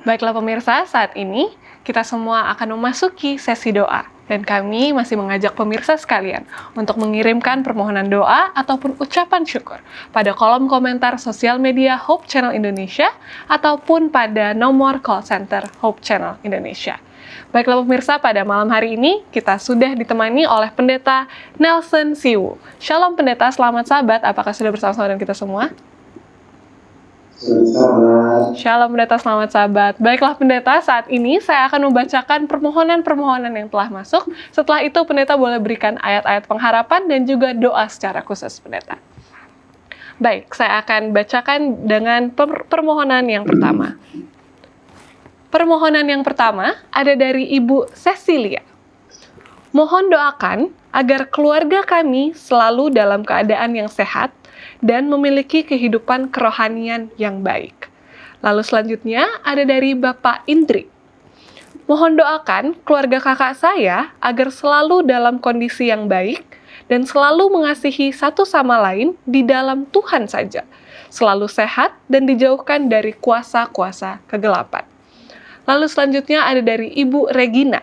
Baiklah pemirsa, saat ini kita semua akan memasuki sesi doa. Dan kami masih mengajak pemirsa sekalian untuk mengirimkan permohonan doa ataupun ucapan syukur pada kolom komentar sosial media Hope Channel Indonesia ataupun pada nomor call center Hope Channel Indonesia. Baiklah pemirsa, pada malam hari ini kita sudah ditemani oleh Pendeta Nelson Siwu. Shalom Pendeta, selamat sahabat, apakah sudah bersama-sama dengan kita semua? Shalom Pendeta, selamat sahabat. Baiklah Pendeta, saat ini saya akan membacakan permohonan-permohonan yang telah masuk. Setelah itu Pendeta boleh berikan ayat-ayat pengharapan dan juga doa secara khusus Pendeta. Baik, saya akan bacakan dengan permohonan yang pertama. Permohonan yang pertama ada dari Ibu Cecilia. Mohon doakan agar keluarga kami selalu dalam keadaan yang sehat dan memiliki kehidupan kerohanian yang baik. Lalu selanjutnya ada dari Bapak Indri. Mohon doakan keluarga kakak saya agar selalu dalam kondisi yang baik dan selalu mengasihi satu sama lain di dalam Tuhan saja, selalu sehat dan dijauhkan dari kuasa-kuasa kegelapan. Lalu selanjutnya ada dari Ibu Regina.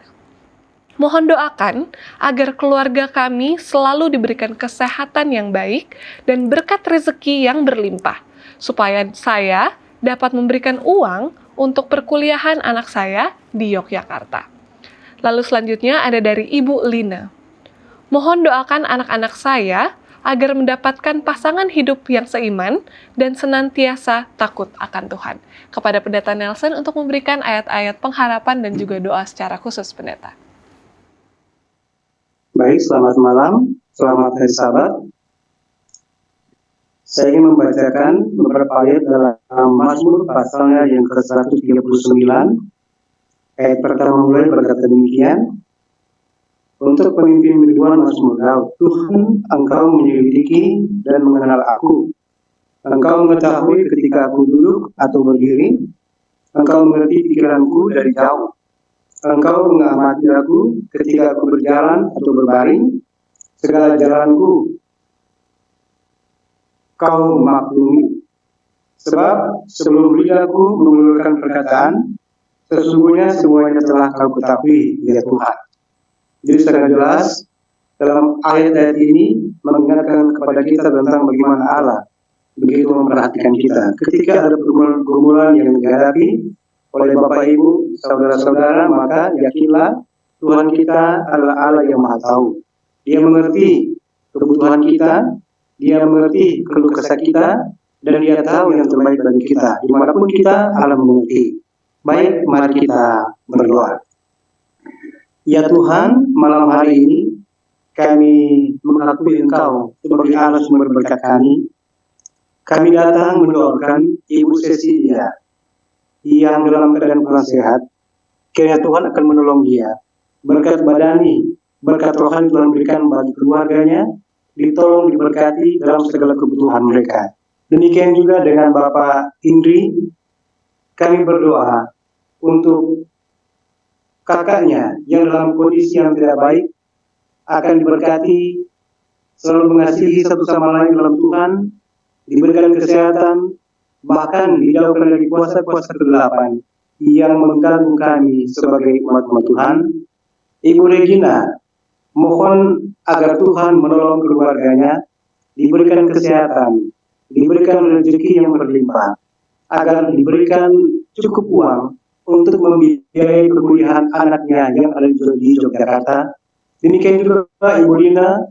Mohon doakan agar keluarga kami selalu diberikan kesehatan yang baik dan berkat rezeki yang berlimpah, supaya saya dapat memberikan uang untuk perkuliahan anak saya di Yogyakarta. Lalu selanjutnya ada dari Ibu Lina. Mohon doakan anak-anak saya agar mendapatkan pasangan hidup yang seiman dan senantiasa takut akan Tuhan. Kepada Pendeta Nelson untuk memberikan ayat-ayat pengharapan dan juga doa secara khusus Pendeta. Baik, selamat malam, selamat hari Sabat. Saya ingin membacakan beberapa ayat dalam Mazmur pasalnya yang ke-139. Ayat pertama mulai berkata demikian. Untuk pemimpin biduan Mazmur Daud, Tuhan, Engkau menyelidiki dan mengenal aku. Engkau mengetahui ketika aku duduk atau berdiri. Engkau mengerti pikiranku dari jauh. Engkau mengamati aku ketika aku berjalan atau berbaring, segala jalanku Kau maklumi. Sebab sebelum lidahku mengulurkan perkataan, sesungguhnya semuanya telah Kau ketahui, ya Tuhan. Jadi sangat jelas dalam ayat-ayat ini mengingatkan kepada kita tentang bagaimana Allah begitu memperhatikan kita. Ketika ada pergumulan yang dihadapi oleh Bapak Ibu, saudara-saudara, maka yakinlah Tuhan kita adalah Allah yang Maha Tahu. Dia mengerti kebutuhan kita, Dia mengerti keluh kesah kita, dan Dia tahu yang terbaik bagi kita. Dimanapun kita, Allah mengerti. Baik, mari kita berdoa. Ya Tuhan, malam hari ini kami mengakui Engkau sebagai Allah sumber berkat kami. Kami datang mendoakan Ibu Cecilia yang dalam keadaan kurang sehat, kiranya Tuhan akan menolong dia. Berkat badani, berkat rohani Tuhan berikan bagi keluarganya, ditolong diberkati dalam segala kebutuhan mereka. Demikian juga dengan Bapak Indri, kami berdoa untuk kakaknya yang dalam kondisi yang tidak baik, akan diberkati, selalu mengasihi satu sama lain dalam Tuhan, diberikan kesehatan, bahkan dijauhkan dari kuasa-kuasa kegelapan yang mengganggu kami sebagai umat-umat Tuhan. Ibu Regina, mohon agar Tuhan menolong keluarganya, diberikan kesehatan, diberikan rezeki yang berlimpah, agar diberikan cukup uang untuk membiayai perkuliahan anaknya yang ada di Yogyakarta. Demikian juga Ibu Lina,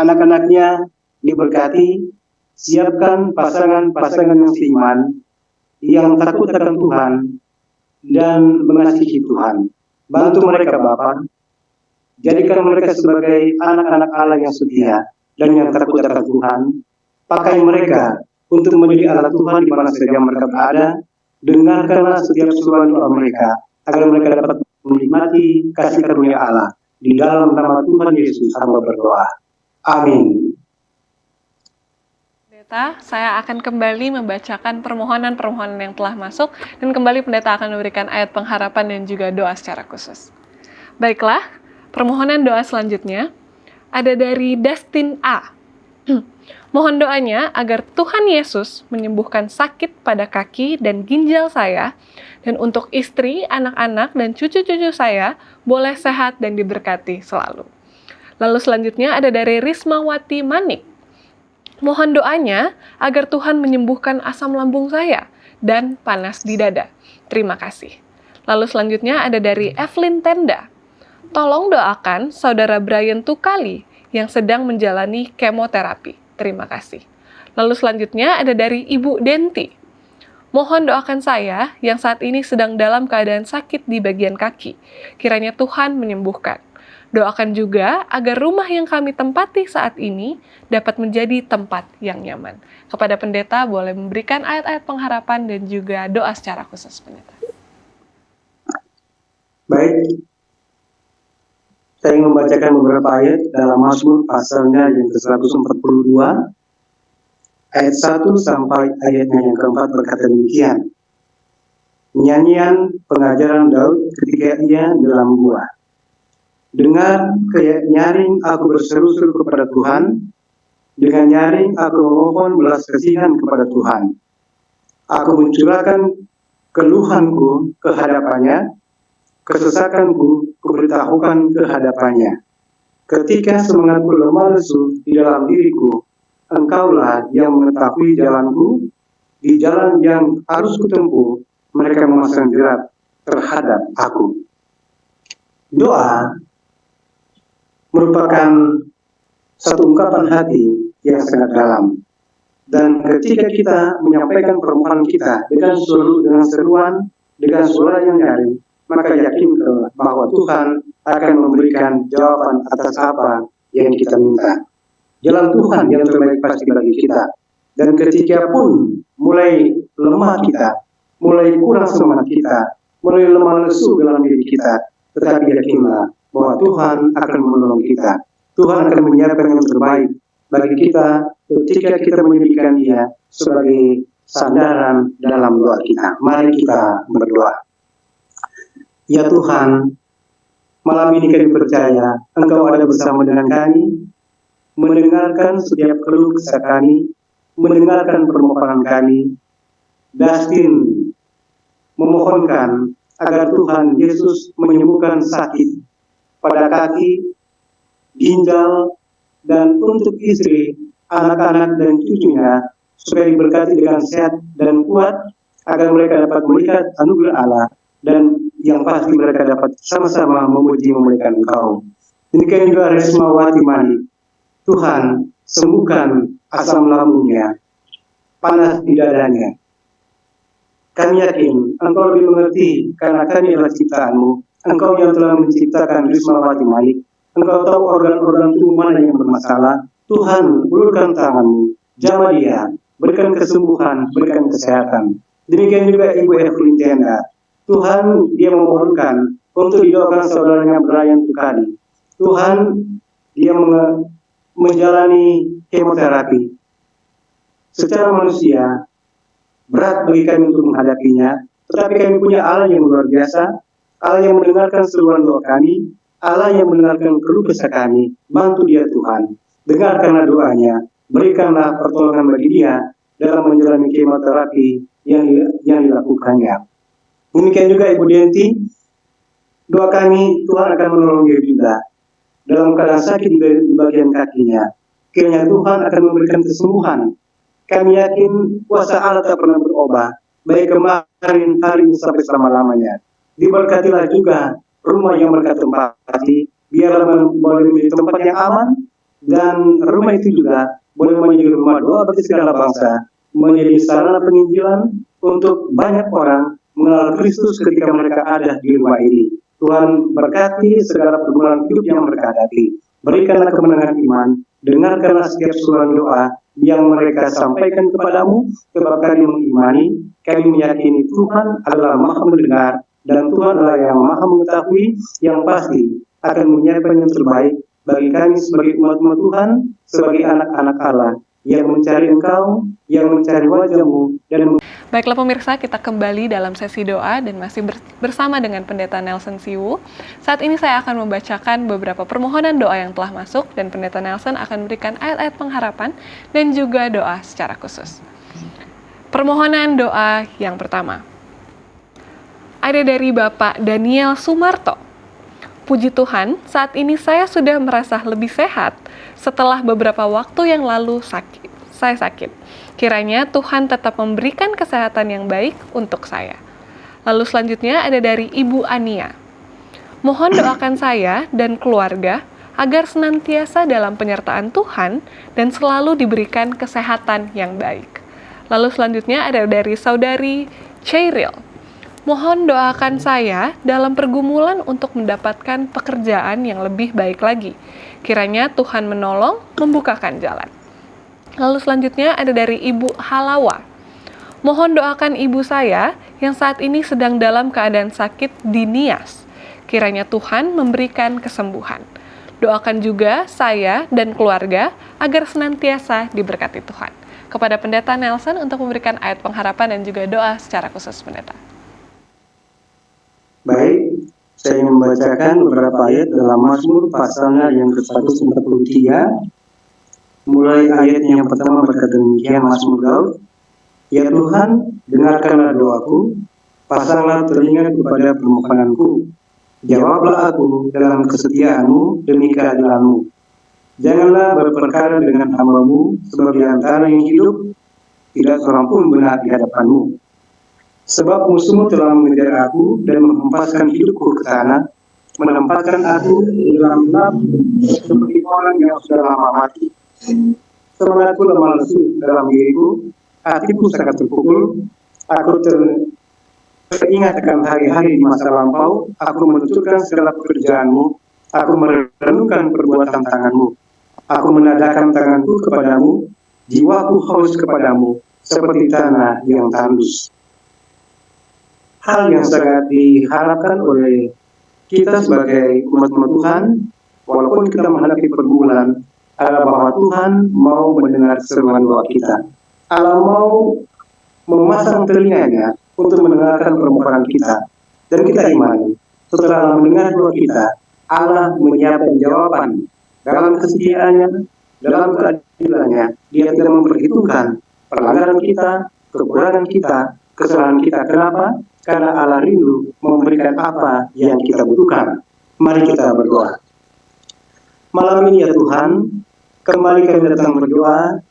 anak-anaknya diberkati. Siapkan pasangan-pasangan yang seiman, yang takut akan Tuhan, dan mengasihi Tuhan. Bantu mereka Bapa, jadikan mereka sebagai anak-anak Allah yang setia, dan yang takut akan Tuhan. Pakai mereka untuk menjadi alat Tuhan di mana saja mereka berada. Dengarkanlah setiap seruan doa mereka, agar mereka dapat menikmati kasih karunia Allah. Di dalam nama Tuhan Yesus hamba berdoa. Amin. Pendeta, saya akan kembali membacakan permohonan-permohonan yang telah masuk dan kembali Pendeta akan memberikan ayat pengharapan dan juga doa secara khusus. Baiklah, permohonan doa selanjutnya ada dari Dustin A. Mohon doanya agar Tuhan Yesus menyembuhkan sakit pada kaki dan ginjal saya, dan untuk istri, anak-anak, dan cucu-cucu saya boleh sehat dan diberkati selalu. Lalu selanjutnya ada dari Rismawati Manik. Mohon doanya agar Tuhan menyembuhkan asam lambung saya dan panas di dada. Terima kasih. Lalu selanjutnya ada dari Evelyn Tenda. Tolong doakan saudara Brian Tukali yang sedang menjalani kemoterapi. Terima kasih. Lalu selanjutnya ada dari Ibu Denti. Mohon doakan saya yang saat ini sedang dalam keadaan sakit di bagian kaki. Kiranya Tuhan menyembuhkan. Doakan juga agar rumah yang kami tempati saat ini dapat menjadi tempat yang nyaman. Kepada pendeta boleh memberikan ayat-ayat pengharapan dan juga doa secara khusus, pendeta. Baik, saya ingin membacakan beberapa ayat dalam Mazmur pasalnya yang ke-142, ayat 1 sampai ayatnya yang keempat berkata demikian. Nyanyian pengajaran Daud ketika ia dalam gua. Dengan nyaring aku berseru-seru kepada Tuhan, dengan nyaring aku memohon belas kasihan kepada Tuhan. Aku mencurahkan keluhanku ke hadapannya, kesesakanku kuberitahukan ke hadapannya. Ketika semangatku lemah lesu di dalam diriku, Engkaulah yang mengetahui jalanku. Di jalan yang harus kutempuh, mereka memasang jerat terhadap aku. Doa merupakan satu ungkapan hati yang sangat dalam. Dan ketika kita menyampaikan permohonan kita dengan seruan, dengan suara yang nyaring, maka yakin bahwa Tuhan akan memberikan jawaban atas apa yang kita minta. Jalan Tuhan yang terbaik pasti bagi kita. Dan ketika pun mulai lemah kita, mulai kurang semangat kita, mulai lemah lesu dalam diri kita, tetapi yakinlah bahwa Tuhan akan menolong kita. Tuhan akan menyiapkan yang terbaik bagi kita ketika kita menjadikan Dia sebagai sandaran dalam doa kita. Mari kita berdoa. Ya Tuhan, malam ini kami percaya Engkau ada bersama dengan kami, mendengarkan setiap keluh kesah kami, mendengarkan permohonan kami. Dastin memohonkan agar Tuhan Yesus menyembuhkan sakit pada kaki, ginjal, dan untuk istri, anak-anak, dan cucunya, supaya diberkati dengan sehat dan kuat, agar mereka dapat melihat anugerah Allah, dan yang pasti mereka dapat sama-sama memuji memuliakan Engkau. Demikian juga Rismawati Manik. Tuhan, sembuhkan asam lambungnya, panas di dadanya. Kami yakin Engkau lebih mengerti karena kami adalah ciptaan-Mu. Engkau yang telah menciptakan Rismawati Manik. Engkau tahu organ-organ tubuh mana yang bermasalah. Tuhan, ulurkan tangan-Mu, jamah dia, berikan kesembuhan, berikan kesehatan. Demikian juga Ibu Evelyn Tenda. Tuhan, dia memohonkan untuk didoakan saudaranya Brian Tukali. Tuhan, dia menjalani kemoterapi. Secara manusia, berat bagi kami untuk menghadapinya, tetapi kami punya Allah yang luar biasa, Allah yang mendengarkan seruan doa kami, Allah yang mendengarkan keluh kesah kami. Bantu dia Tuhan, dengarkanlah doanya, berikanlah pertolongan bagi dia dalam menjalani kemoterapi yang dilakukannya. Demikian juga Ibu Denti, doa kami Tuhan akan menolong dia juga dalam keadaan sakit di bagian kakinya. Kiranya Tuhan akan memberikan kesembuhan. Kami yakin kuasa Allah tak pernah berubah, baik kemarin, hari ini sampai selama-lamanya. Diberkatilah juga rumah yang mereka tempati, biarlah boleh menjadi tempat yang aman, dan rumah itu juga boleh menjadi rumah doa bagi segala bangsa, menjadi sarana penginjilan untuk banyak orang mengenal Kristus ketika mereka ada di rumah ini. Tuhan berkati segala pergumulan hidup yang mereka hadapi. Berikanlah kemenangan iman, dengarkanlah setiap suara doa yang mereka sampaikan kepadamu, sebab kami mengimani, kami meyakini Tuhan adalah Maha mendengar, dan Tuhan adalah yang Maha mengetahui, yang pasti akan menyiapkan yang terbaik bagi kami sebagai umat-umat Tuhan, sebagai anak-anak Allah, yang mencari Engkau, yang mencari wajah-Mu, dan Baiklah pemirsa, kita kembali dalam sesi doa dan masih bersama dengan Pendeta Nelson Siwu. Saat ini saya akan membacakan beberapa permohonan doa yang telah masuk dan Pendeta Nelson akan memberikan ayat-ayat pengharapan dan juga doa secara khusus. Permohonan doa yang pertama ada dari Bapak Daniel Sumarto. Puji Tuhan, saat ini saya sudah merasa lebih sehat setelah beberapa waktu yang lalu saya sakit. Kiranya Tuhan tetap memberikan kesehatan yang baik untuk saya. Lalu selanjutnya ada dari Ibu Ania. Mohon doakan saya dan keluarga agar senantiasa dalam penyertaan Tuhan dan selalu diberikan kesehatan yang baik. Lalu selanjutnya ada dari Saudari Cheryl. Mohon doakan saya dalam pergumulan untuk mendapatkan pekerjaan yang lebih baik lagi. Kiranya Tuhan menolong membukakan jalan. Lalu selanjutnya ada dari Ibu Halawa. Mohon doakan ibu saya yang saat ini sedang dalam keadaan sakit di Nias. Kiranya Tuhan memberikan kesembuhan. Doakan juga saya dan keluarga agar senantiasa diberkati Tuhan. Kepada Pendeta Nelson untuk memberikan ayat pengharapan dan juga doa secara khusus, Pendeta. Baik, saya ingin membacakan beberapa ayat dalam Mazmur pasalnya yang ke-143. Mulai ayat yang pertama berkata demikian, Mazmur Daud, ya Tuhan, dengarkanlah doaku, pasanglah telinga kepada permohonanku, jawablah aku dalam kesetiaanmu demi keadilanmu. Janganlah berperkara dengan hamba-Mu, sebab di antara yang hidup tidak seorang pun benar di hadapan-Mu. Sebab musuhmu telah mengejar aku dan menghempaskan hidupku ke tanah, menempatkan aku di dalam gelap seperti orang yang sudah lama mati. Semangatku lemah lesu dalam diriku, hatiku sangat terpukul. Aku teringat akan hari-hari di masa lampau. Aku menuturkan segala pekerjaanmu. Aku merenungkan perbuatan tanganmu. Aku menadahkan tanganku kepadamu. Jiwaku haus kepadamu seperti tanah yang tandus. Hal yang sangat diharapkan oleh kita sebagai umat-umat Tuhan, walaupun kita menghadapi pergumulan, adalah bahwa Tuhan mau mendengar seruan doa kita. Allah mau memasang telinganya untuk mendengarkan permohonan kita. Dan kita imani, setelah Allah mendengar doa kita, Allah menyiapkan jawaban dalam kesetiaannya, dalam keadilannya. Dia tidak memperhitungkan pelanggaran kita, kekurangan kita, kesalahan kita. Kenapa? Karena Allah rindu memberikan apa yang kita butuhkan. Mari kita berdoa. Malam ini ya Tuhan, kembali kami datang berdoa,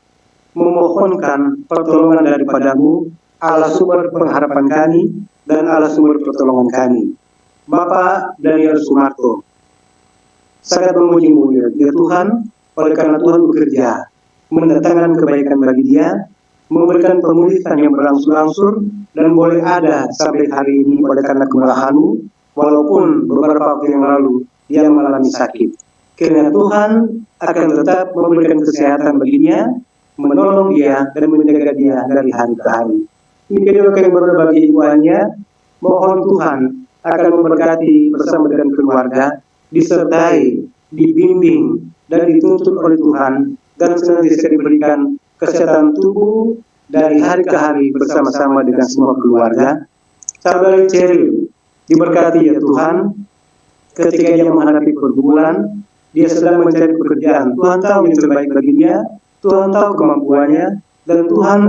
memohonkan pertolongan daripadamu, Allah sumber pengharapan kami, dan Allah sumber pertolongan kami. Bapak Daniel Sumarto, sangat memuji-Mu ya Tuhan, oleh karena Tuhan bekerja, mendatangkan kebaikan bagi dia, memberikan pemulihan yang berlangsung-langsung, dan boleh ada sampai hari ini oleh karena kemurahan-Mu, walaupun beberapa waktu yang lalu dia mengalami sakit. Kiranya Tuhan akan tetap memberikan kesehatan baginya, menolong dia dan menjaga dia dari hari ke hari. Ini juga kami berdoa bagi ibuannya, mohon Tuhan akan memberkati bersama dengan keluarga, disertai, dibimbing, dan dituntun oleh Tuhan, dan senantiasa diberikan kesehatan tubuh dari hari ke hari bersama-sama dengan semua keluarga. Saudari Cheryl, diberkati ya Tuhan, ketika dia menghadapi pergumulan, dia sedang mencari pekerjaan. Tuhan tahu yang terbaik bagi dia, Tuhan tahu kemampuannya, dan Tuhan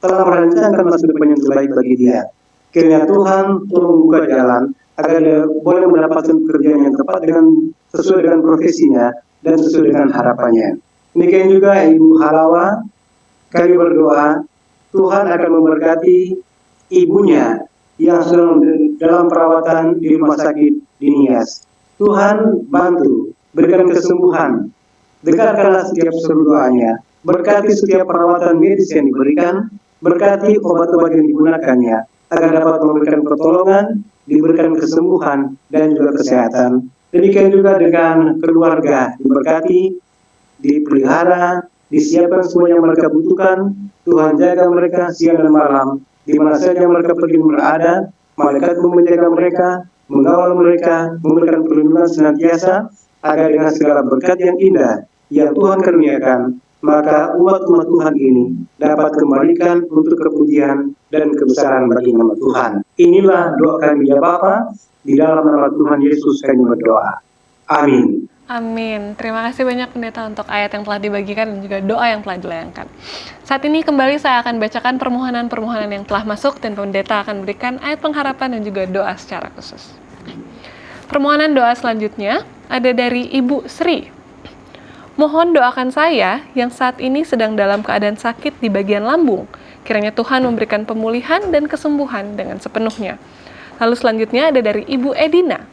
telah merancangkan masa depan yang terbaik bagi dia. Kiranya Tuhan tolong buka jalan agar dia boleh mendapatkan pekerjaan yang tepat sesuai dengan profesinya dan sesuai dengan harapannya. Demikian juga Ibu Halawa, kami berdoa Tuhan akan memberkati ibunya yang sedang dalam perawatan di rumah sakit di Nias. Tuhan bantu, berikan kesembuhan, dengarkanlah setiap seru doanya, berkati setiap perawatan medis yang diberikan, berkati obat-obat yang digunakannya, agar dapat memberikan pertolongan, diberikan kesembuhan, dan juga kesehatan. Demikian juga dengan keluarga, diberkati, dipelihara, disiapkan semua yang mereka butuhkan. Tuhan jaga mereka siang dan malam, di mana saja mereka pergi berada, malaikat menjaga mereka, mengawal mereka, memberikan perlindungan senantiasa, agar dengan segala berkat yang indah yang Tuhan karuniakan, maka umat-umat Tuhan ini dapat kembalikan untuk kepujian dan kebesaran bagi nama Tuhan. Inilah doa kami ya Bapa, di dalam nama Tuhan Yesus kami berdoa. Amin. Amin. Terima kasih banyak pendeta untuk ayat yang telah dibagikan dan juga doa yang telah dilayangkan. Saat ini kembali saya akan bacakan permohonan-permohonan yang telah masuk dan pendeta akan berikan ayat pengharapan dan juga doa secara khusus. Permohonan doa selanjutnya ada dari Ibu Sri. Mohon doakan saya yang saat ini sedang dalam keadaan sakit di bagian lambung. Kiranya Tuhan memberikan pemulihan dan kesembuhan dengan sepenuhnya. Lalu selanjutnya ada dari Ibu Edina.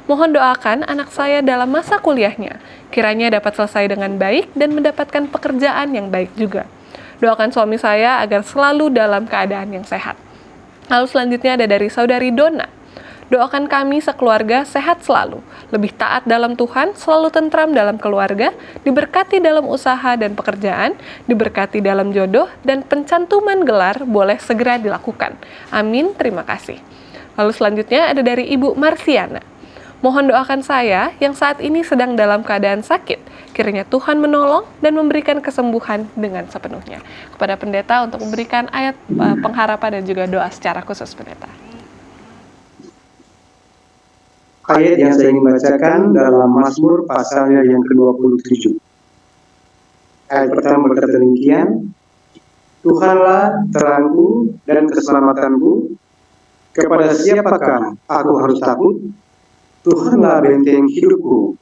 Mohon doakan anak saya dalam masa kuliahnya, kiranya dapat selesai dengan baik dan mendapatkan pekerjaan yang baik juga. Doakan suami saya agar selalu dalam keadaan yang sehat. Lalu selanjutnya ada dari Saudari Dona. Doakan kami sekeluarga sehat selalu, lebih taat dalam Tuhan, selalu tentram dalam keluarga, diberkati dalam usaha dan pekerjaan, diberkati dalam jodoh, dan pencantuman gelar boleh segera dilakukan. Amin, terima kasih. Lalu selanjutnya ada dari Ibu Marsiana. Mohon doakan saya yang saat ini sedang dalam keadaan sakit. Kiranya Tuhan menolong dan memberikan kesembuhan dengan sepenuhnya. Kepada pendeta untuk memberikan ayat pengharapan dan juga doa secara khusus pendeta. Ayat yang saya ingin bacakan dalam Mazmur pasalnya yang ke-27. Ayat pertama berkata demikian, Tuhanlah terangku dan keselamatanku, kepada siapakah aku harus takut? Tuhanlah benteng hidupku,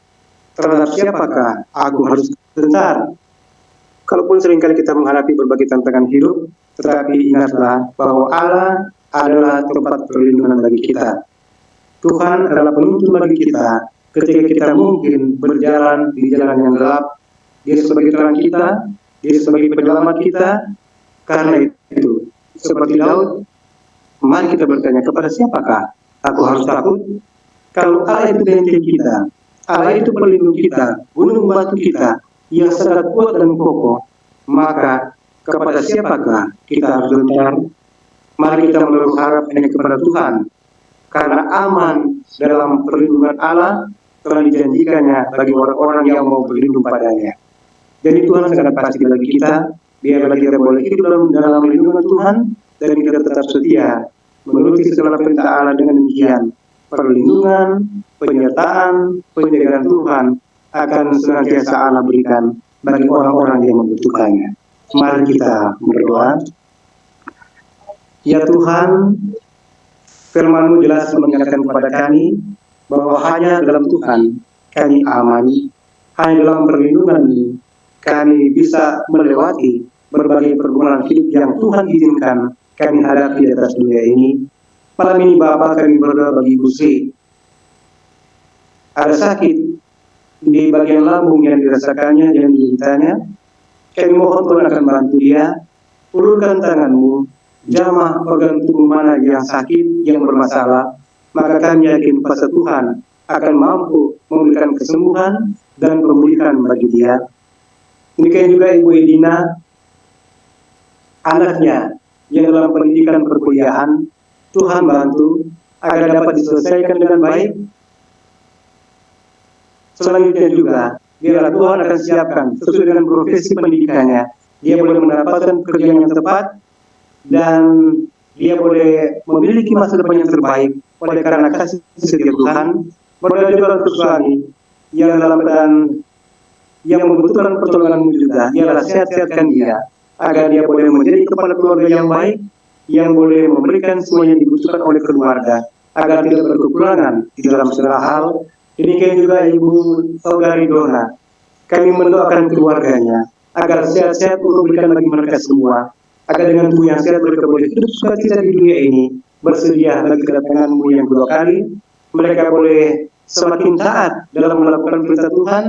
terhadap siapakah aku harus gentar? Kalaupun seringkali kita menghadapi berbagai tantangan hidup, tetapi ingatlah bahwa Allah adalah tempat perlindungan bagi kita. Tuhan adalah penuntun bagi kita ketika kita mungkin berjalan di jalan yang gelap. Dia sebagai terang kita, Dia sebagai penyelamat kita. Karena itu, seperti Daud, mari kita bertanya, kepada siapakah aku harus takut? Kalau Allah itu benteng kita, Allah itu pelindung kita, gunung batu kita, yang sangat kuat dan kokoh, maka kepada siapakah kita harus gentar? Mari kita menaruh harap hanya kepada Tuhan, karena aman dalam perlindungan Allah telah dijanjikannya bagi orang-orang yang mau berlindung padanya. Jadi Tuhan sangat pasti bagi kita, biarlah kita boleh hidup dalam perlindungan Tuhan, dan kita tetap setia menuruti segala perintah Allah. Dengan demikian, perlindungan, penyertaan, penjagaan Tuhan akan senantiasa Allah berikan bagi orang-orang yang membutuhkannya. Mari kita berdoa. Ya Tuhan, firman-Mu jelas mengingatkan kepada kami bahwa hanya dalam Tuhan kami aman, hanya dalam perlindungan-Mu kami bisa melewati berbagai pergumulan hidup yang Tuhan izinkan kami hadapi di atas dunia ini. Malam ini Bapa, kami berdoa bagi Ibu Sri. Ada sakit di bagian lambung yang dirasakannya, yang dideritanya. Kami mohon Tuhan akan bantu dia. Ulurkan tangan-Mu, jamah organ tubuh mana yang sakit, yang bermasalah, maka kami yakin kuasa Tuhan akan mampu memberikan kesembuhan dan pemulihan bagi dia. Demikian juga Ibu Edina, anaknya yang dalam pendidikan perkuliahan, Tuhan bantu agar dapat diselesaikan dengan baik. Selanjutnya juga, biarlah Tuhan akan siapkan sesuai dengan profesi pendidikannya. Dia boleh mendapatkan pekerjaan yang tepat dan dia boleh memiliki masa depan yang terbaik oleh karena kasih setia Tuhan. Berdoa juga untuk suami yang dalam keadaan yang membutuhkan pertolongan-Mu juga. Biarlah sehat-sehatkan dia agar dia boleh menjadi kepala keluarga yang baik, yang boleh memberikan semua yang dibutuhkan oleh keluarga, agar tidak berkekurangan di dalam segala hal. Demikian juga Ibu Saudari Dona, kami mendoakan keluarganya, agar sehat-sehat untuk berikan bagi mereka semua, agar dengan tubuh yang sehat mereka boleh hidup sukacita di dunia ini, bersedia bagi kedatangan-Mu yang kedua kali. Mereka boleh semakin taat dalam melakukan perintah Tuhan,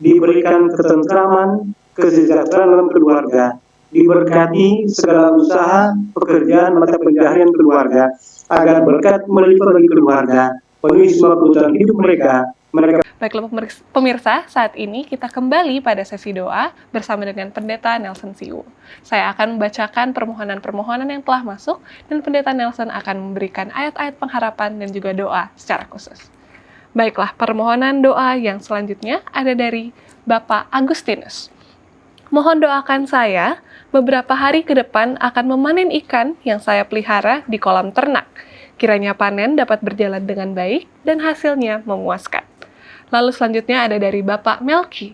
diberikan ketentraman, kesejahteraan dalam keluarga, diberkati segala usaha, pekerjaan, mata pencaharian keluarga, agar berkat melimpah bagi keluarga, penuhi semua kebutuhan hidup mereka. Baiklah pemirsa, saat ini kita kembali pada sesi doa bersama dengan Pendeta Nelson Siu. Saya akan membacakan permohonan-permohonan yang telah masuk, dan Pendeta Nelson akan memberikan ayat-ayat pengharapan dan juga doa secara khusus. Baiklah, permohonan doa yang selanjutnya ada dari Bapak Agustinus. Mohon doakan saya, beberapa hari ke depan akan memanen ikan yang saya pelihara di kolam ternak. Kiranya panen dapat berjalan dengan baik dan hasilnya memuaskan. Lalu selanjutnya ada dari Bapak Melki.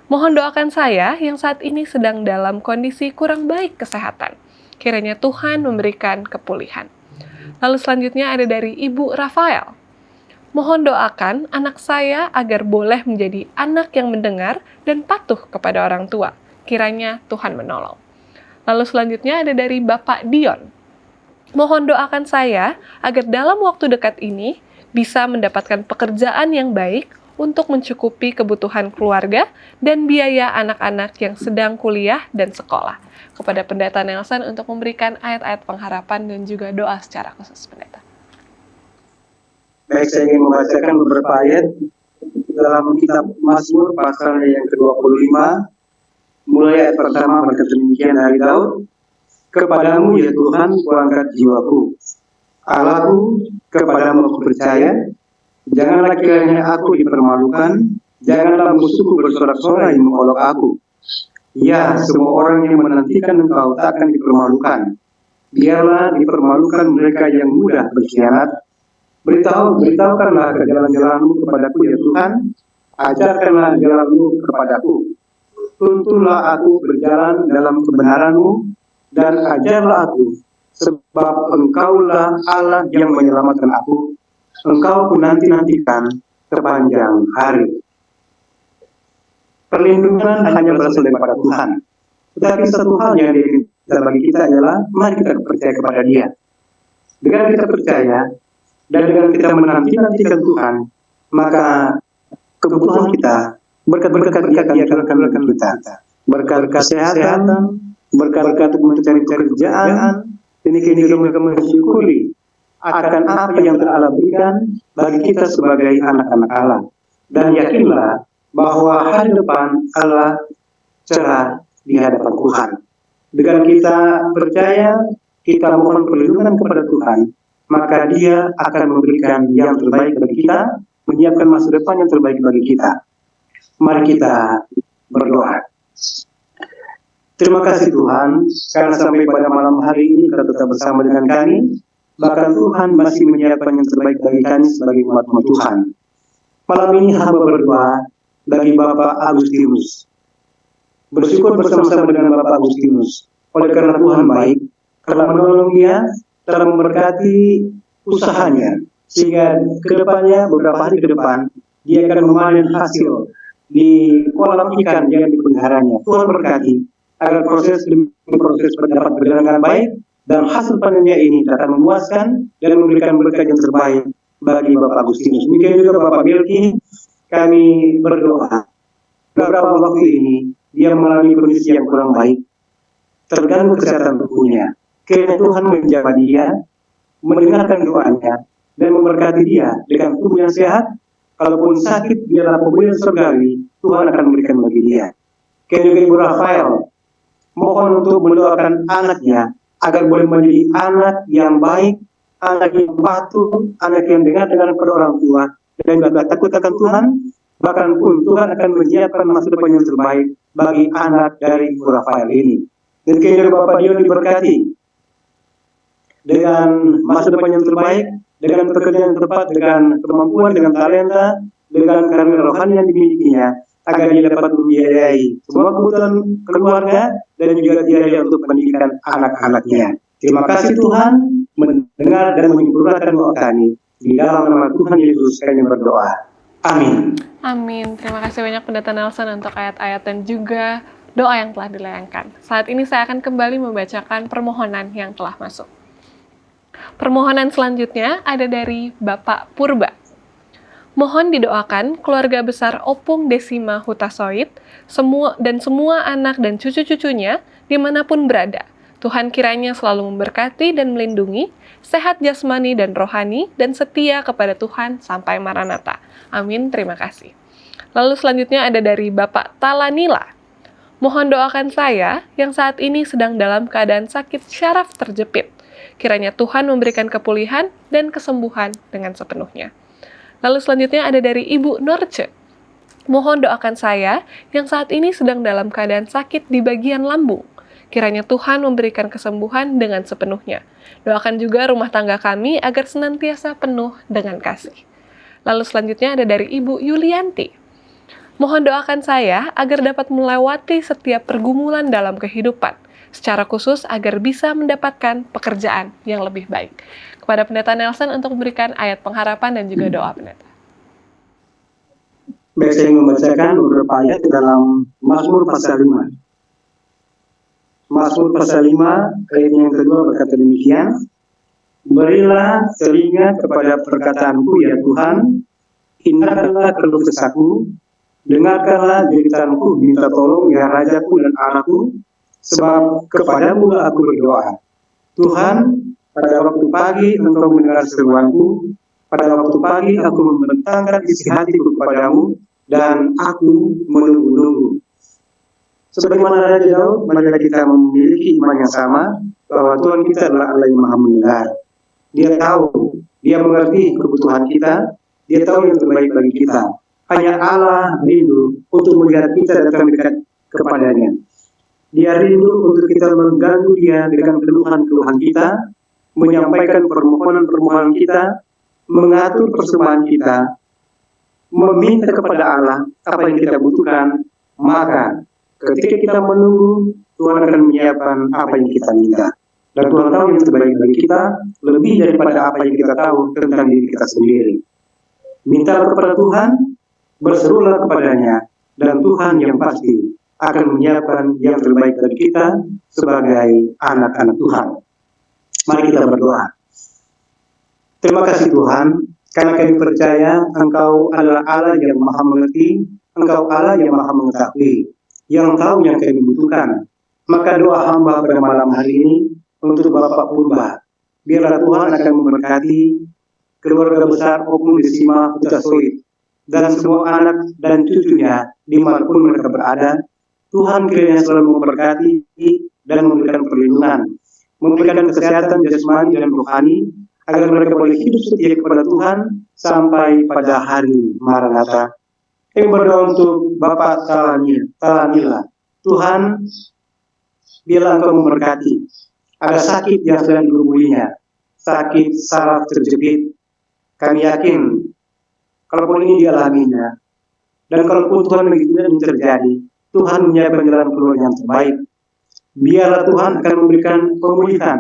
Mohon doakan saya yang saat ini sedang dalam kondisi kurang baik kesehatan. Kiranya Tuhan memberikan kepulihan. Lalu selanjutnya ada dari Ibu Rafael. Mohon doakan anak saya agar boleh menjadi anak yang mendengar dan patuh kepada orang tua. Kiranya Tuhan menolong. Lalu selanjutnya ada dari Bapak Dion. Mohon doakan saya agar dalam waktu dekat ini bisa mendapatkan pekerjaan yang baik untuk mencukupi kebutuhan keluarga dan biaya anak-anak yang sedang kuliah dan sekolah. Kepada Pendeta Nelson untuk memberikan ayat-ayat pengharapan dan juga doa secara khusus, Pendeta. Baik, saya ingin membacakan beberapa ayat dalam kitab Mazmur pasal yang ke-25. Mulai ayat pertama berkata demikian dari Daud, "Kepadamu ya Tuhan kuangkat jiwaku, Allahku, kepadamu aku percaya, janganlah kiranya aku dipermalukan, janganlah musuhku bersorak-sorai mengolok aku. Ya, semua orang yang menantikan Engkau takkan dipermalukan. Biarlah dipermalukan mereka yang mudah berkhianat. Beritahukanlah ke jalan-jalanmu kepadaku ya Tuhan, ajarkanlah jalanmu kepadaku. Tuntunlah aku berjalan dalam kebenaran-Mu, dan ajarlah aku, sebab Engkaulah Allah yang menyelamatkan aku. Engkau ku nanti-nantikan sepanjang hari." Perlindungan hanya berasal daripada Tuhan. Tetapi satu hal yang diminta bagi kita adalah, mari kita percaya kepada Dia. Dengan kita percaya, dan dengan kita menanti-nantikan Tuhan, maka kebutuhan kita, berkat-berkat Dia akan memberikan kita. Berkat kesehatan, berkat untuk mencari pekerjaan, demikian juga mereka mensyukuri akan apa yang telah Allah berikan bagi kita sebagai anak-anak Allah. Dan yakinlah bahwa hari depan Allah cerah di hadapan Tuhan. Dengan kita percaya, kita mohon perlindungan kepada Tuhan, maka Dia akan memberikan yang terbaik bagi kita, menyiapkan masa depan yang terbaik bagi kita. Mari kita berdoa. Terima kasih Tuhan, karena sampai pada malam hari ini Kau tetap bersama dengan kami. Bahkan Tuhan masih menyiapkan yang terbaik bagi kami sebagai umat-umat Tuhan. Malam ini hamba berdoa bagi Bapak Agustinus. Bersyukur bersama-sama dengan Bapak Agustinus. Oleh karena Tuhan baik, telah menolong dia, telah memberkati usahanya, sehingga kedepannya, beberapa hari ke depan, dia akan memanen hasil di kolam ikan yang dipeliharanya. Tuhan berkati agar proses demi proses dapat berjalan dengan baik, dan hasil panennya ini dapat memuaskan dan memberikan berkat yang terbaik bagi Bapak Agustinus. Demikian juga Bapak Melki, kami berdoa. Beberapa waktu ini dia mengalami kondisi yang kurang baik, terganggu kesehatan tubuhnya. Kiranya Tuhan menjaga dia, mendengarkan doanya, dan memberkati dia dengan tubuh yang sehat. Kalaupun sakit, biarlah pemulihan surgawi Tuhan akan memberikan bagi dia. Kiranya juga Ibu Rafael mohon untuk mendoakan anaknya agar boleh menjadi anak yang baik, anak yang patuh, anak yang dengar kepada orang tua, dan juga takut akan Tuhan. Bahkan pun Tuhan akan menyiapkan masa depan yang terbaik bagi anak dari Ibu Rafael ini. Dan kiranya Bapak Dion diberkati dengan masa depan yang terbaik, dengan pekerjaan yang tepat, dengan kemampuan, dengan talenta, dengan karunia rohani yang dimilikinya, agar dia dapat membiayai semua kebutuhan keluarga dan juga biaya untuk pendidikan anak-anaknya. Terima kasih Tuhan mendengar dan menyempurnakan doa kami. Di dalam nama Tuhan Yesus kami berdoa. Amin. Amin. Terima kasih banyak Pendeta Nelson untuk ayat-ayat dan juga doa yang telah dilayangkan. Saat ini saya akan kembali membacakan permohonan yang telah masuk. Permohonan selanjutnya ada dari Bapak Purba. Mohon didoakan keluarga besar Opung Desima Hutasoid, semua anak dan cucu-cucunya dimanapun berada. Tuhan kiranya selalu memberkati dan melindungi, sehat jasmani dan rohani, dan setia kepada Tuhan sampai Maranatha. Amin, terima kasih. Lalu selanjutnya ada dari Bapak Talanila. Mohon doakan saya yang saat ini sedang dalam keadaan sakit syaraf terjepit. Kiranya Tuhan memberikan kepulihan dan kesembuhan dengan sepenuhnya. Lalu selanjutnya ada dari Ibu Norce. Mohon doakan saya yang saat ini sedang dalam keadaan sakit di bagian lambung. Kiranya Tuhan memberikan kesembuhan dengan sepenuhnya. Doakan juga rumah tangga kami agar senantiasa penuh dengan kasih. Lalu selanjutnya ada dari Ibu Yulianti. Mohon doakan saya agar dapat melewati setiap pergumulan dalam kehidupan, secara khusus agar bisa mendapatkan pekerjaan yang lebih baik. Kepada Pendeta Nelson untuk memberikan ayat pengharapan dan juga doa Pendeta. Baik, saya membacakan beberapa ayat dalam Mazmur pasal 5. Mazmur pasal 5, ayat yang kedua berkata demikian, berilah telinga kepada perkataanku ya Tuhan, indahkanlah keluh kesahku, dengarkanlah jeritanku, minta tolong ya Rajaku dan Allahku, sebab kepadamu aku berdoa. Tuhan, pada waktu pagi Engkau mendengar seruanku, pada waktu pagi aku membentangkan isi hatiku kepadamu, dan aku menunggu-nunggu. Sebagaimana Raja Daud, marilah kita memiliki iman yang sama, bahwa Tuhan kita adalah Allah yang Maha mendengar. Dia tahu, Dia mengerti kebutuhan kita, Dia tahu yang terbaik bagi kita. Hanya Allah rindu untuk melihat kita datang dekat kepadanya. Dia rindu untuk kita mengganggu Dia dengan keluhan-keluhan kita, menyampaikan permohonan-permohonan kita, mengatur persembahan kita, meminta kepada Allah apa yang kita butuhkan, maka ketika kita menunggu, Tuhan akan menyiapkan apa yang kita minta. Dan Tuhan tahu yang terbaik bagi kita, lebih daripada apa yang kita tahu tentang diri kita sendiri. Minta kepada Tuhan, berserulah kepadanya, dan Tuhan yang pasti akan menyiapkan yang terbaik bagi kita sebagai anak-anak Tuhan. Mari kita berdoa. Terima kasih Tuhan, karena kami percaya Engkau adalah Allah yang Maha mengerti, Engkau Allah yang Maha mengetahui, yang tahu yang kami butuhkan. Maka doa hamba pada malam hari ini untuk Bapak Purba, biarlah Tuhan akan memberkati keluarga besar Opung Desima Hutasoit dan semua anak dan cucunya dimanapun mereka berada. Tuhan kiranya selalu memberkati dan memberikan perlindungan, memberikan kesehatan jasmani dan rohani, agar mereka boleh hidup setia kepada Tuhan sampai pada hari Maranatha. Kami berdoa untuk Bapak Talanila. Tuhan, biarlah Engkau memberkati. Ada sakit yang sedang digerubuinya, sakit saraf terjepit. Kami yakin, kalaupun ini dialaminya, dan kalaupun Tuhan mengizinkan ini terjadi, Tuhan menyiapkan jalan keluar yang terbaik. Biarlah Tuhan akan memberikan pemulihan,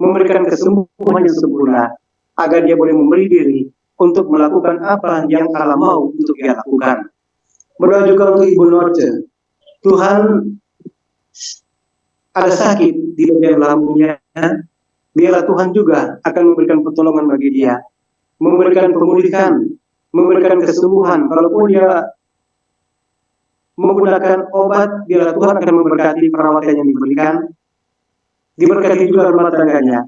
memberikan kesembuhan yang sempurna, agar dia boleh memberi diri untuk melakukan apa yang Allah mau untuk dia lakukan. Berdoa juga untuk Ibu Norce. Tuhan, ada sakit di bagian lambungnya, biarlah Tuhan juga akan memberikan pertolongan bagi dia, memberikan pemulihan, memberikan kesembuhan. Kalaupun dia menggunakan obat, biarlah Tuhan akan memberkati perawatan yang diberikan, diberkati juga rumah tangganya,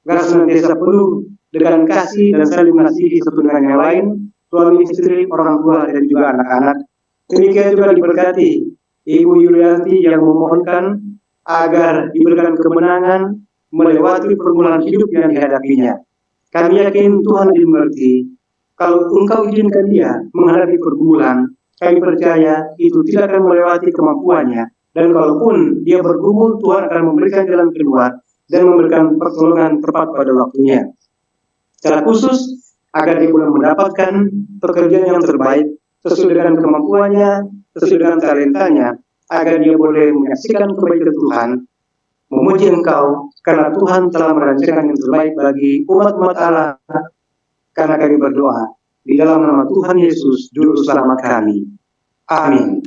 agar senantiasa penuh dengan kasih dan saling mengasihi satu dengan yang lain, suami istri, orang tua, dan juga anak-anak. Demikian juga diberkati Ibu Yulianti yang memohonkan agar diberikan kemenangan melewati pergumulan hidup yang dihadapinya. Kami yakin Tuhan dimengerti. Kalau Engkau izinkan dia menghadapi pergumulan, kami percaya itu tidak akan melewati kemampuannya. Dan kalaupun dia bergumul, Tuhan akan memberikan jalan keluar dan memberikan pertolongan tepat pada waktunya. Secara khusus, agar dia boleh mendapatkan pekerjaan yang terbaik sesuai dengan kemampuannya, sesuai dengan talentanya, agar dia boleh menyaksikan kebaikan Tuhan, memuji Engkau, karena Tuhan telah merancangkan yang terbaik bagi umat-umat Allah. Karena kami berdoa di dalam nama Tuhan Yesus, Juru Selamat kami. Amin.